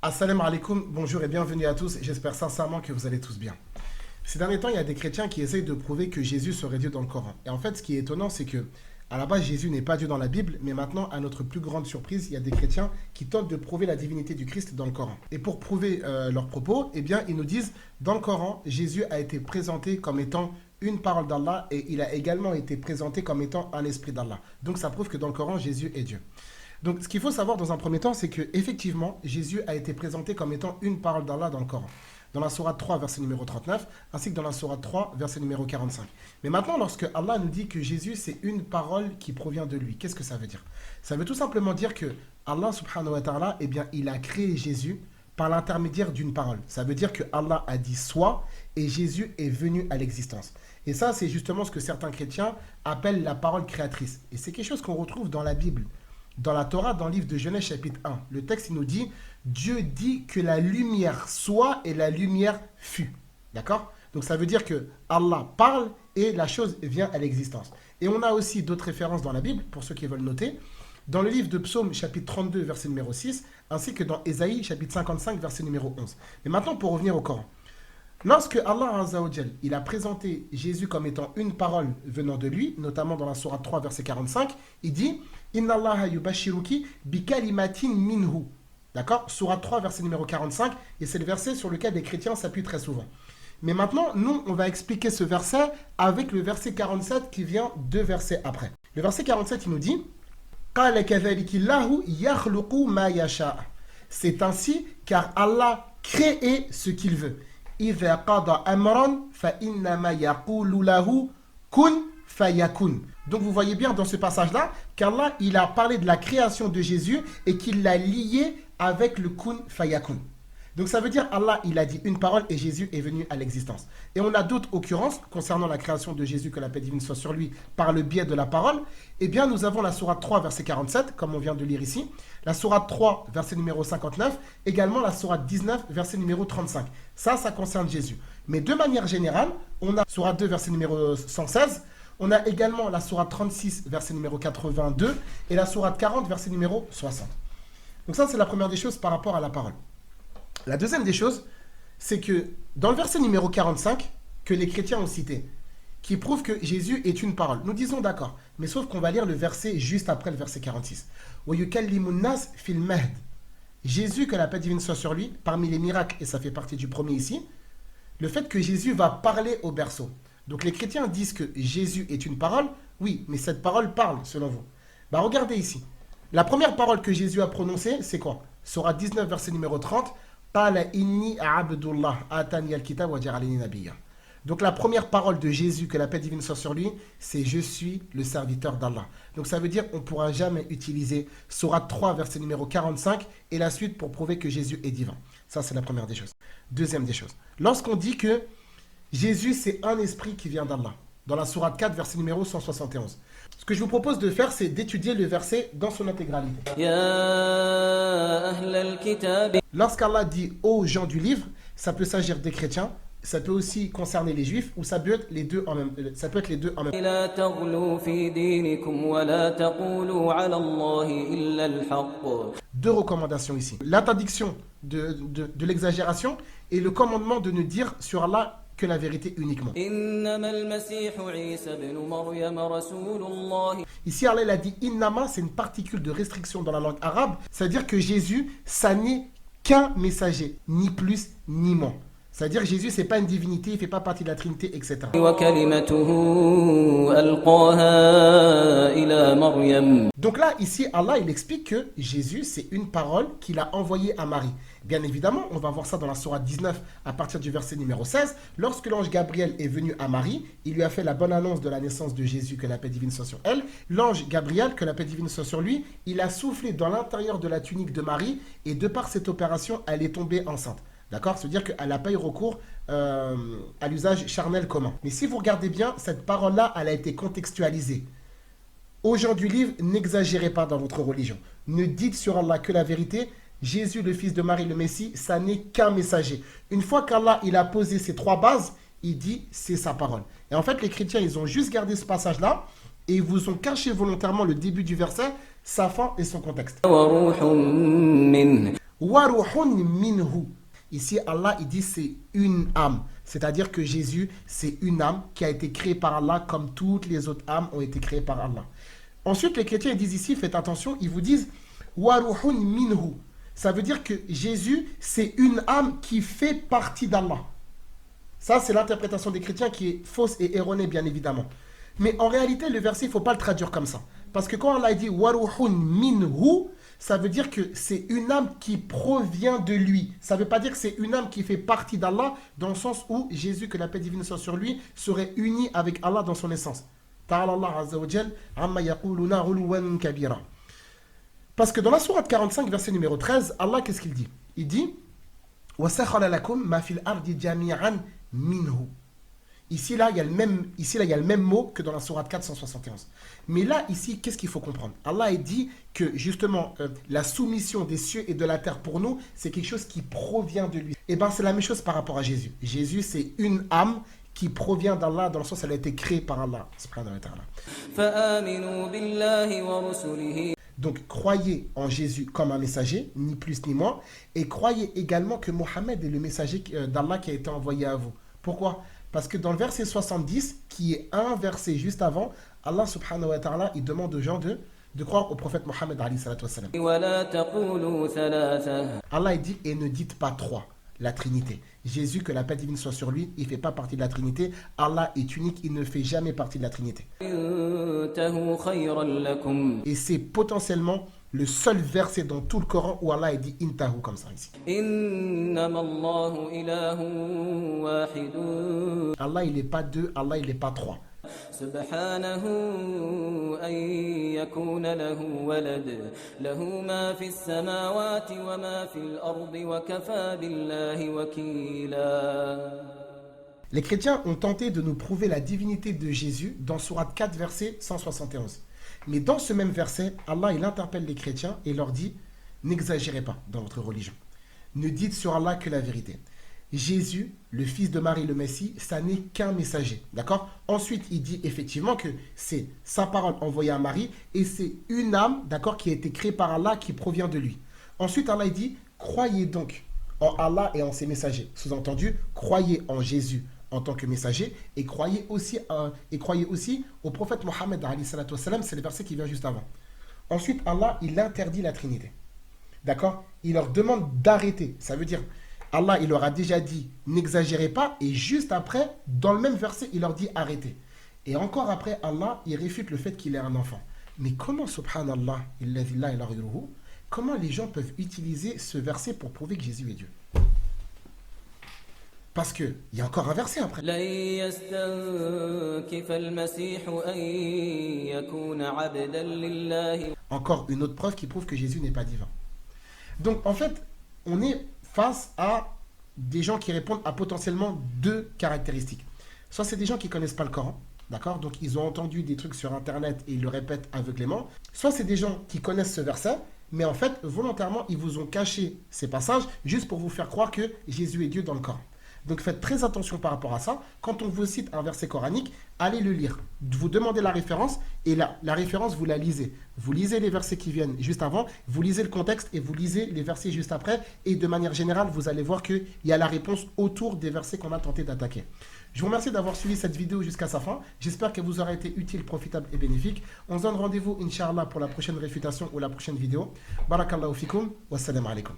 Assalamu alaikum, bonjour et bienvenue à tous. J'espère sincèrement que vous allez tous bien. Ces derniers temps, il y a des chrétiens qui essayent de prouver que Jésus serait Dieu dans le Coran. Et en fait, ce qui est étonnant, c'est que à la base, Jésus n'est pas Dieu dans la Bible, mais maintenant, à notre plus grande surprise, il y a des chrétiens qui tentent de prouver la divinité du Christ dans le Coran. Et pour prouver leurs propos, eh bien, ils nous disent, dans le Coran, Jésus a été présenté comme étant une parole d'Allah et il a également été présenté comme étant un esprit d'Allah. Donc ça prouve que dans le Coran, Jésus est Dieu. Donc ce qu'il faut savoir dans un premier temps, c'est que effectivement, Jésus a été présenté comme étant une parole d'Allah dans le Coran. Dans la sourate 3, verset numéro 39, ainsi que dans la sourate 3, verset numéro 45. Mais maintenant, lorsque Allah nous dit que Jésus, c'est une parole qui provient de lui, qu'est-ce que ça veut dire? Ça veut tout simplement dire que Allah, subhanahu wa ta'ala, eh bien, il a créé Jésus par l'intermédiaire d'une parole. Ça veut dire que Allah a dit soit, et Jésus est venu à l'existence. Et ça, c'est justement ce que certains chrétiens appellent la parole créatrice. Et c'est quelque chose qu'on retrouve dans la Bible. Dans la Torah, dans le livre de Genèse chapitre 1, le texte il nous dit « Dieu dit que la lumière soit et la lumière fut ». D'accord? Donc ça veut dire que Allah parle et la chose vient à l'existence. Et on a aussi d'autres références dans la Bible, pour ceux qui veulent noter, dans le livre de Psaume chapitre 32, verset numéro 6, ainsi que dans Ésaïe chapitre 55, verset numéro 11. Mais maintenant, pour revenir au Coran. Lorsque Allah Azza wa Jal, il a présenté Jésus comme étant une parole venant de lui, notamment dans la sourate 3, verset 45, il dit « Inna Allaha yubashiruki bi kalimatin minhu ». D'accord? Sourate 3, verset numéro 45, et c'est le verset sur lequel les chrétiens s'appuient très souvent. Mais maintenant, nous, on va expliquer ce verset avec le verset 47 qui vient deux versets après. Le verset 47, il nous dit « Qala kadhalika Allahu yakhluqu ma yasha ». C'est ainsi car Allah crée ce qu'il veut. إذا قضى أمرا فإنما يقول له كن فيكون. Donc vous voyez bien dans ce passage-là qu'Allah il a parlé de la création de Jésus et qu'il l'a lié avec le kun fayakun. Donc ça veut dire Allah il a dit une parole et Jésus est venu à l'existence. Et on a d'autres occurrences concernant la création de Jésus, que la paix divine soit sur lui, par le biais de la parole. Eh bien nous avons la sourate 3 verset 47 comme on vient de lire ici, la sourate 3 verset numéro 59, également la sourate 19 verset numéro 35. Ça concerne Jésus. Mais de manière générale, on a sourate 2 verset numéro 116, on a également la sourate 36 verset numéro 82 et la sourate 40 verset numéro 60. Donc ça c'est la première des choses par rapport à la parole. La deuxième des choses, c'est que dans le verset numéro 45, que les chrétiens ont cité, qui prouve que Jésus est une parole, nous disons d'accord, mais sauf qu'on va lire le verset juste après le verset 46. Jésus, que la paix divine soit sur lui, parmi les miracles, et ça fait partie du premier ici, le fait que Jésus va parler au berceau. Donc les chrétiens disent que Jésus est une parole, oui, mais cette parole parle selon vous. Regardez ici. La première parole que Jésus a prononcée, c'est quoi? Sourate 19, verset numéro 30. Donc la première parole de Jésus, que la paix divine soit sur lui, c'est « Je suis le serviteur d'Allah ». Donc ça veut dire qu'on ne pourra jamais utiliser Sourate 3, verset numéro 45 et la suite pour prouver que Jésus est divin. Ça, c'est la première des choses. Deuxième des choses. Lorsqu'on dit que Jésus, c'est un esprit qui vient d'Allah, dans la Sourate 4, verset numéro 171. Ce que je vous propose de faire, c'est d'étudier le verset dans son intégralité. Lorsqu'Allah dit aux gens du livre, ça peut s'agir des chrétiens, ça peut aussi concerner les juifs, ou ça peut être les deux en même temps. Deux recommandations ici. L'interdiction de l'exagération et le commandement de ne dire sur Allah que la vérité uniquement. Ici, Allah a dit « Innama », c'est une particule de restriction dans la langue arabe. C'est-à-dire que Jésus, ça n'est qu'un messager, ni plus ni moins. C'est-à-dire que Jésus, ce n'est pas une divinité, il ne fait pas partie de la Trinité, etc. Donc là, ici, Allah, il explique que Jésus, c'est une parole qu'il a envoyée à Marie. Bien évidemment, on va voir ça dans la sourate 19, à partir du verset numéro 16. Lorsque l'ange Gabriel est venu à Marie, il lui a fait la bonne annonce de la naissance de Jésus, que la paix divine soit sur elle. L'ange Gabriel, que la paix divine soit sur lui, il a soufflé dans l'intérieur de la tunique de Marie, et de par cette opération, elle est tombée enceinte. D'accord? C'est-à-dire qu'elle n'a pas eu recours à l'usage charnel commun. Mais si vous regardez bien, cette parole-là, elle a été contextualisée. Aux gens du livre, n'exagérez pas dans votre religion. Ne dites sur Allah que la vérité. Jésus, le fils de Marie, le Messie, ça n'est qu'un messager. Une fois qu'Allah il a posé ces trois bases, il dit c'est sa parole. Et en fait, les chrétiens, ils ont juste gardé ce passage-là et ils vous ont caché volontairement le début du verset, sa fin et son contexte. Wa ruhun minhu. Ici, Allah, il dit c'est une âme. C'est-à-dire que Jésus, c'est une âme qui a été créée par Allah comme toutes les autres âmes ont été créées par Allah. Ensuite, les chrétiens ils disent ici, faites attention, ils vous disent Wa ruhun minhu. Ça veut dire que Jésus, c'est une âme qui fait partie d'Allah. Ça, c'est l'interprétation des chrétiens qui est fausse et erronée, bien évidemment. Mais en réalité, le verset, il ne faut pas le traduire comme ça. Parce que quand Allah dit Wa ruhun minhu, ça veut dire que c'est une âme qui provient de lui. Ça ne veut pas dire que c'est une âme qui fait partie d'Allah, dans le sens où Jésus, que la paix divine soit sur lui, serait uni avec Allah dans son essence. Ta'ala Allah Azza wa Jal, amma yaquluna uluwan kabira. Parce que dans la sourate 45, verset numéro 13, Allah, qu'est-ce qu'il dit? Il dit Wa sakhara lakum ma fil ardi jami'an minhu. Ici, là, il y a le même mot que dans la sourate 471. Mais là, ici, qu'est-ce qu'il faut comprendre? Allah il dit que, justement, la soumission des cieux et de la terre pour nous, c'est quelque chose qui provient de lui. Et bien, c'est la même chose par rapport à Jésus. Jésus, c'est une âme qui provient d'Allah, dans le sens où elle a été créée par Allah. Donc, croyez en Jésus comme un messager, ni plus ni moins, et croyez également que Mohammed est le messager d'Allah qui a été envoyé à vous. Pourquoi? Parce que dans le verset 70, qui est un verset juste avant, Allah subhanahu wa ta'ala, il demande aux gens de croire au prophète Mohammed alayhi salatu wassalam. Allah il dit, et ne dites pas trois, la Trinité. Jésus, que la paix divine soit sur lui, il ne fait pas partie de la Trinité. Allah est unique, il ne fait jamais partie de la Trinité. Et c'est potentiellement le seul verset dans tout le Coran où Allah dit intahu comme ça ici. Allah il n'est pas deux, Allah il n'est pas trois. Les chrétiens ont tenté de nous prouver la divinité de Jésus dans Sourate 4, verset 171. Mais dans ce même verset, Allah il interpelle les chrétiens et leur dit « N'exagérez pas dans votre religion. Ne dites sur Allah que la vérité. Jésus, le fils de Marie le Messie, ça n'est qu'un messager. » D'accord? Ensuite, il dit effectivement que c'est sa parole envoyée à Marie et c'est une âme, d'accord, qui a été créée par Allah, qui provient de lui. Ensuite, Allah il dit « Croyez donc en Allah et en ses messagers. » Sous-entendu, croyez en Jésus en tant que messager et croyez aussi au prophète Mohammed alayhi salatu wassalam, c'est le verset qui vient juste avant. Ensuite, Allah, il interdit la Trinité. D'accord? Il leur demande d'arrêter. Ça veut dire, Allah, il leur a déjà dit, n'exagérez pas, et juste après, dans le même verset, il leur dit, arrêtez. Et encore après, Allah, il réfute le fait qu'il ait un enfant. Mais comment, subhanallah, comment les gens peuvent utiliser ce verset pour prouver que Jésus est Dieu? Parce qu'il y a encore un verset après. Encore une autre preuve qui prouve que Jésus n'est pas divin. Donc en fait, on est face à des gens qui répondent à potentiellement deux caractéristiques. Soit c'est des gens qui ne connaissent pas le Coran, d'accord? Donc ils ont entendu des trucs sur Internet et ils le répètent aveuglément. Soit c'est des gens qui connaissent ce verset, mais en fait, volontairement, ils vous ont caché ces passages juste pour vous faire croire que Jésus est Dieu dans le Coran. Donc faites très attention par rapport à ça. Quand on vous cite un verset coranique, allez le lire. Vous demandez la référence et la référence, vous la lisez. Vous lisez les versets qui viennent juste avant, vous lisez le contexte et vous lisez les versets juste après. Et de manière générale, vous allez voir qu'il y a la réponse autour des versets qu'on a tenté d'attaquer. Je vous remercie d'avoir suivi cette vidéo jusqu'à sa fin. J'espère qu'elle vous aura été utile, profitable et bénéfique. On se donne rendez-vous, Inch'Allah, pour la prochaine réfutation ou la prochaine vidéo. Barakallahu fikum. Wassalamu alaikum.